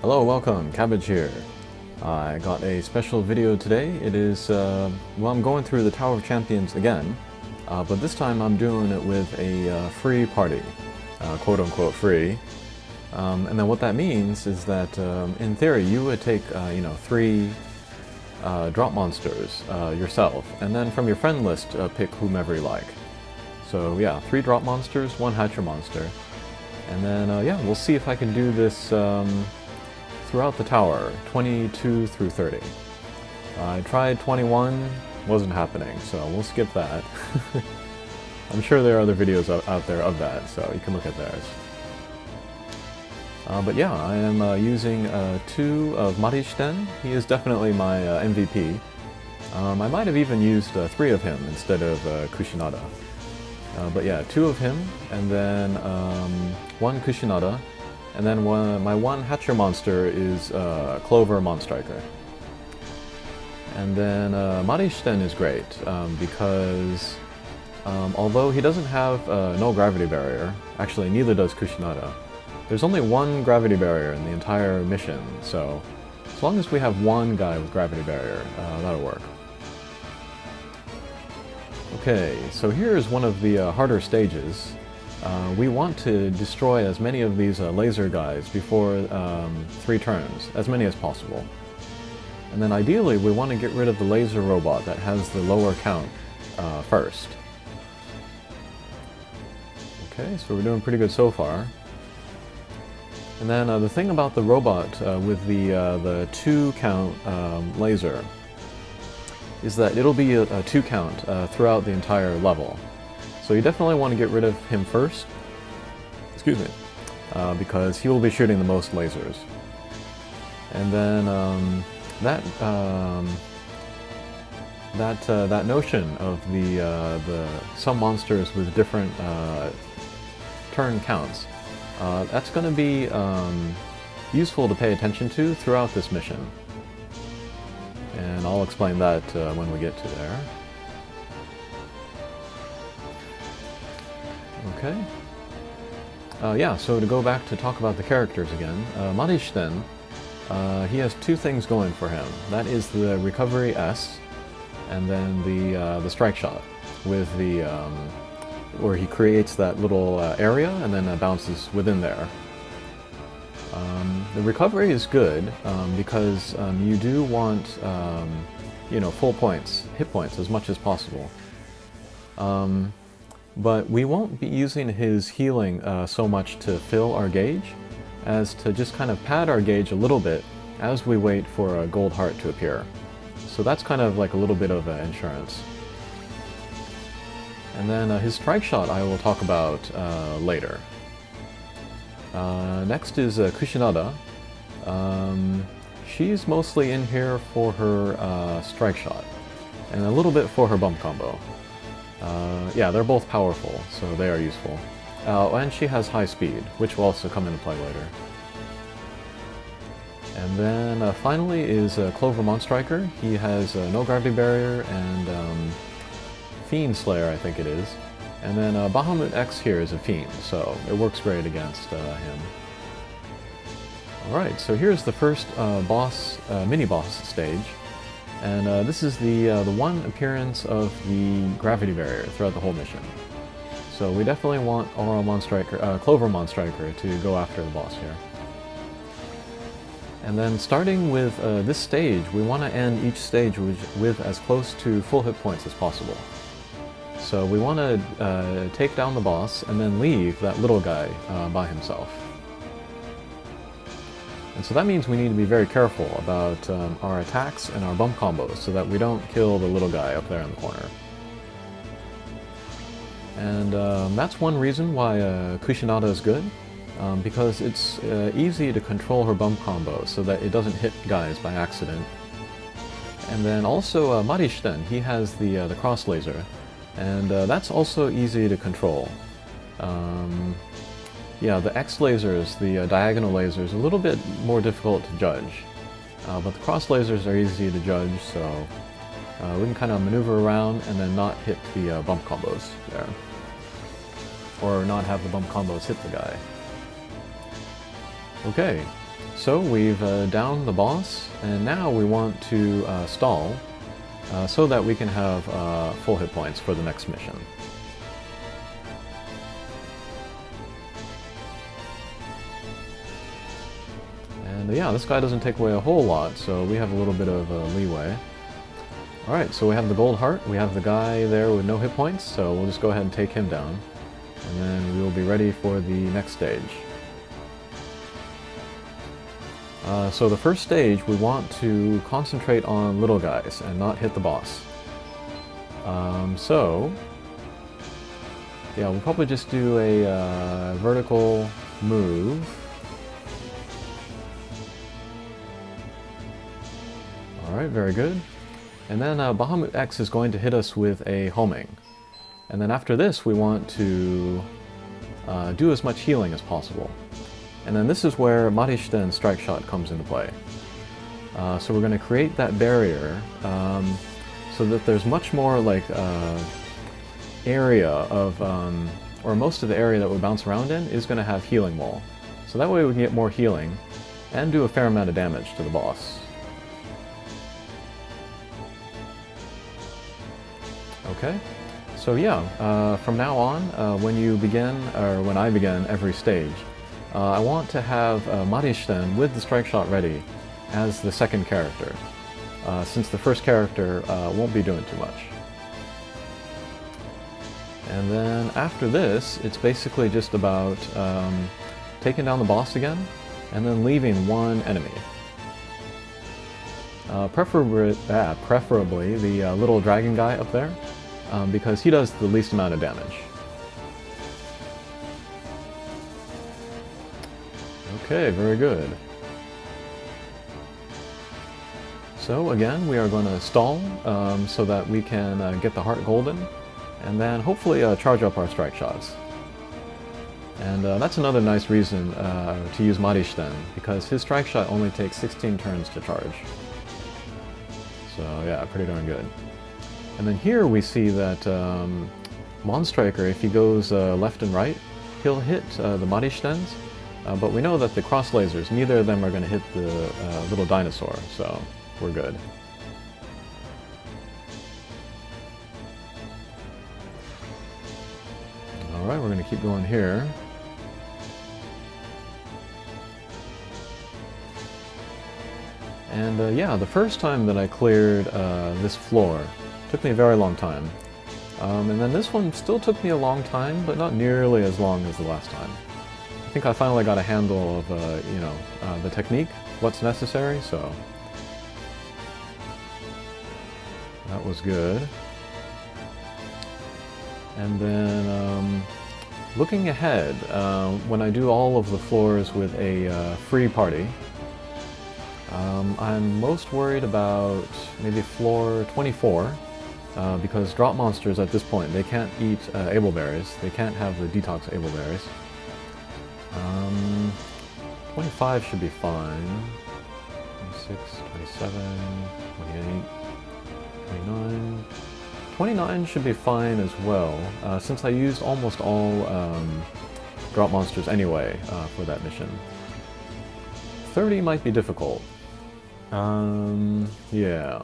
Hello, welcome, Cabbage here. I got a special video today. It is, well, I'm going through the Tower of Champions again, but this time I'm doing it with a free party, quote-unquote free. And then what that means is that, in theory, you would take, 3 drop monsters yourself, and then from your friend list, pick whomever you like. So yeah, 3 drop monsters, 1 hatcher monster. And then, yeah, we'll see if I can do this throughout the tower, 22 through 30. I tried 21, wasn't happening, so we'll skip that. I'm sure there are other videos out there of that, so you can look at theirs. But yeah, I am using 2 of Marishiten. He is definitely my MVP. I might have even used 3 of him instead of Kushinada. But yeah, 2 of him, and then 1 Kushinada, and then my 1 hatcher monster is Clover Monstriker. And then Marishiten is great because although he doesn't have no gravity barrier, actually neither does Kushinada, there's only 1 gravity barrier in the entire mission, so as long as we have 1 guy with gravity barrier, that'll work. Okay, so here's one of the harder stages. We want to destroy as many of these laser guys before 3 turns, as many as possible. And then ideally we want to get rid of the laser robot that has the lower count first. Okay, so we're doing pretty good so far. And then the thing about the robot with the 2 count laser is that it'll be a 2 count throughout the entire level. So you definitely want to get rid of him first, excuse me, because he will be shooting the most lasers. And then that notion of the some monsters with different turn counts, that's going to be useful to pay attention to throughout this mission. And I'll explain that when we get to there. Okay. Yeah, so to go back to talk about the characters again, Marishiten, he has 2 things going for him. That is the Recovery S, and then the Strike Shot, with the where he creates that little area and then bounces within there. The recovery is good because you do want, full points, hit points as much as possible. But we won't be using his healing so much to fill our gauge as to just kind of pad our gauge a little bit as we wait for a gold heart to appear. So that's kind of like a little bit of insurance. And then his strike shot I will talk about later. Next is Kushinada. She's mostly in here for her strike shot, and a little bit for her bump combo. Yeah, they're both powerful, so they are useful. And she has high speed, which will also come into play later. And then finally is Clover Monstriker. He has no gravity barrier and Fiend Slayer, I think it is. And then Bahamut X here is a Fiend, so it works great against him. Alright, so here's the first mini-boss stage. And this is the one appearance of the gravity barrier throughout the whole mission. So we definitely want Clover Monstriker to go after the boss here. And then starting with this stage, we want to end each stage with as close to full hit points as possible. So we want to take down the boss and then leave that little guy by himself. And so that means we need to be very careful about our attacks and our bump combos so that we don't kill the little guy up there in the corner. And that's one reason why Kushinada is good, because it's easy to control her bump combo so that it doesn't hit guys by accident. And then also Marishiten, he has the cross laser, and that's also easy to control. Yeah, the X lasers, the diagonal lasers, a little bit more difficult to judge. But the cross lasers are easy to judge, so we can kind of maneuver around and then not hit the bump combos there. Or not have the bump combos hit the guy. Okay, So we've downed the boss, and now we want to stall so that we can have full hit points for the next mission. And yeah, this guy doesn't take away a whole lot, so we have a little bit of leeway. Alright, so we have the gold heart, we have the guy there with no hit points, so we'll just go ahead and take him down. And then we will be ready for the next stage. So the first stage, we want to concentrate on little guys and not hit the boss. So, yeah, we'll probably just do a vertical move. Alright, very good. And then Bahamut X is going to hit us with a homing. And then after this, we want to do as much healing as possible. And then this is where Marishiten Strike Shot comes into play. So we're going to create that barrier so that there's much more like area of, or most of the area that we bounce around in is going to have healing wall. So that way we can get more healing and do a fair amount of damage to the boss. Okay, so yeah, from now on, when you begin, or when I begin every stage, I want to have Marishiten with the strike shot ready as the second character, since the first character won't be doing too much. And then after this, it's basically just about taking down the boss again, and then leaving one enemy. Preferably the little dragon guy up there, because he does the least amount of damage. Okay, very good. So again, we are going to stall so that we can get the heart golden, and then hopefully charge up our strike shots. And that's another nice reason to use Marishiten, because his strike shot only takes 16 turns to charge. So yeah, pretty darn good. And then here we see that Monstriker, if he goes left and right, he'll hit the Marishitens, but we know that the cross lasers, neither of them are going to hit the little dinosaur, so we're good. Alright, we're going to keep going here. And yeah, the first time that I cleared this floor took me a very long time. And then this one still took me a long time, but not nearly as long as the last time. I think I finally got a handle of, you know, the technique, what's necessary, so that was good. And then looking ahead, when I do all of the floors with a free party, I'm most worried about maybe floor 24, because drop monsters at this point, they can't eat ableberries. They can't have the detox ableberries. 25 should be fine. 26, 27, 28, 29. 29 should be fine as well, since I used almost all drop monsters anyway for that mission. 30 might be difficult. Yeah.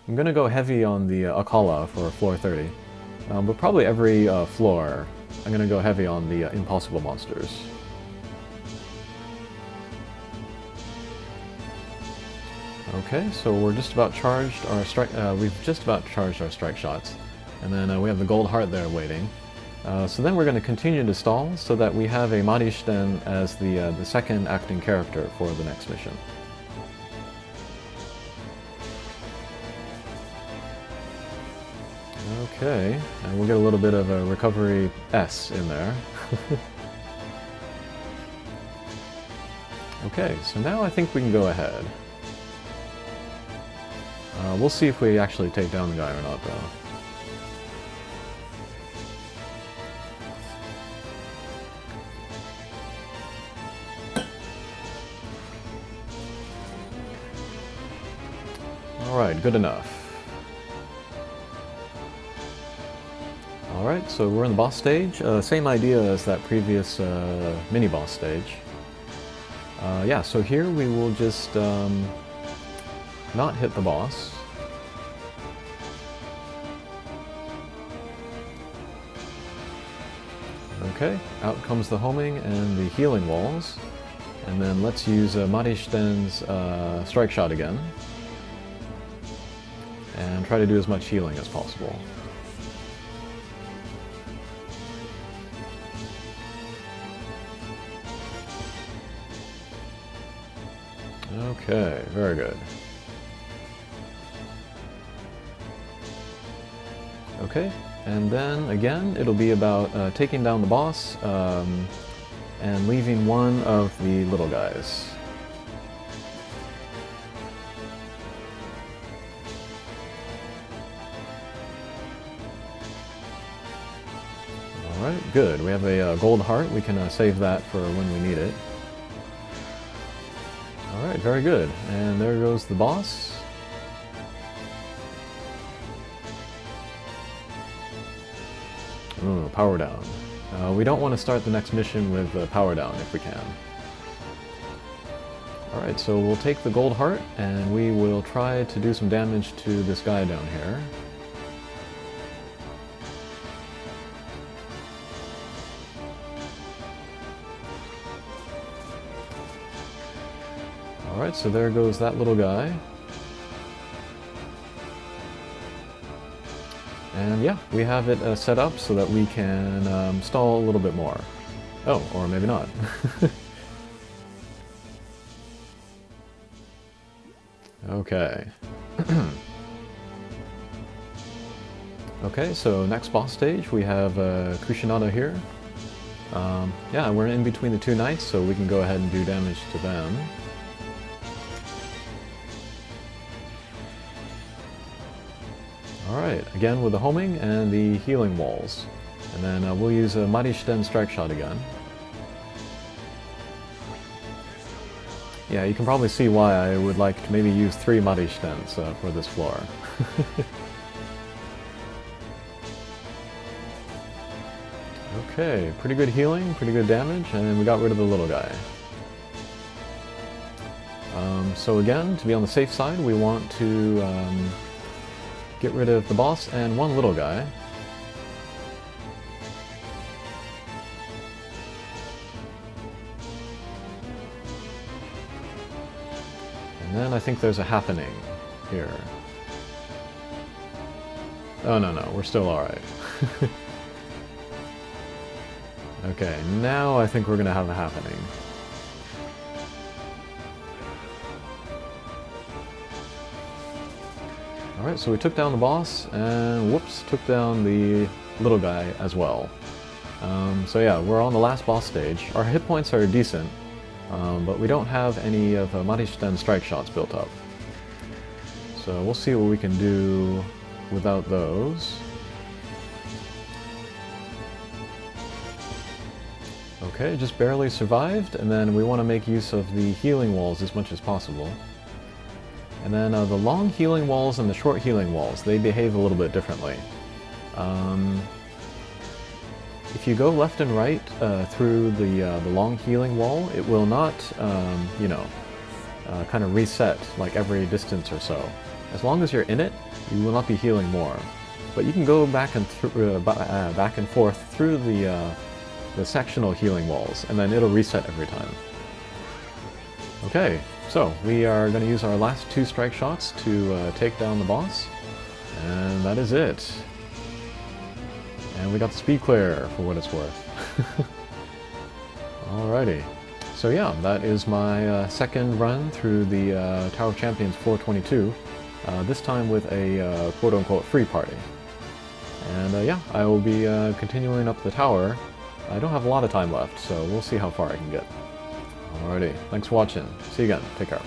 I'm gonna go heavy on the Akala for floor 30, but probably every floor I'm gonna go heavy on the impossible monsters. Okay, so we're just about charged our strike. We've just about charged our strike shots, and then we have the gold heart there waiting. So then we're going to continue to stall so that we have a Marishiten as the second acting character for the next mission. Okay, and we'll get a little bit of a recovery S in there. Okay, so now I think we can go ahead. We'll see if we actually take down the guy or not, though. Alright, good enough. Alright, so we're in the boss stage. Same idea as that previous mini-boss stage. Yeah, so here we will just not hit the boss. Okay, out comes the homing and the healing walls. And then let's use Marishiten's strike shot again. And try to do as much healing as possible. Okay, very good. Okay, and then again, it'll be about taking down the boss and leaving one of the little guys. Alright, good. We have a gold heart. We can save that for when we need it. Alright, very good. And there goes the boss. Ooh, power down. We don't want to start the next mission with power down if we can. Alright, so we'll take the gold heart and we will try to do some damage to this guy down here. Alright, so there goes that little guy. And yeah, we have it set up so that we can stall a little bit more. Oh, or maybe not. Okay. Okay, so next boss stage, we have Kushinada here. Yeah, we're in between the two knights, so we can go ahead and do damage to them. Alright, again with the homing and the healing walls. And then we'll use a Marishiten strike shot again. Yeah, you can probably see why I would like to maybe use 3 Marishitens for this floor. Okay, pretty good healing, pretty good damage, and we got rid of the little guy. So again, to be on the safe side, we want to get rid of the boss and one little guy. And then I think there's a happening here. Oh no, we're still alright. Okay, now I think we're gonna have a happening. Alright, so we took down the boss, and whoops, took down the little guy as well. So yeah, we're on the last boss stage. Our hit points are decent, but we don't have any of Marishiten's strike shots built up. So we'll see what we can do without those. Okay, just barely survived, and then we want to make use of the healing walls as much as possible. And then the long healing walls and the short healing walls, they behave a little bit differently. If you go left and right through the long healing wall, it will not, you know, kind of reset like every distance or so. As long as you're in it, you will not be healing more. But you can go back and forth through the sectional healing walls, and then it'll reset every time. Okay, so we are going to use our last 2 strike shots to take down the boss, and that is it. And we got the speed clear for what it's worth. Alrighty. So yeah, that is my second run through the Tower of Champions 422, this time with a quote-unquote free party. And yeah, I will be continuing up the tower. I don't have a lot of time left, so we'll see how far I can get. Alrighty, thanks for watching. See you again. Take care.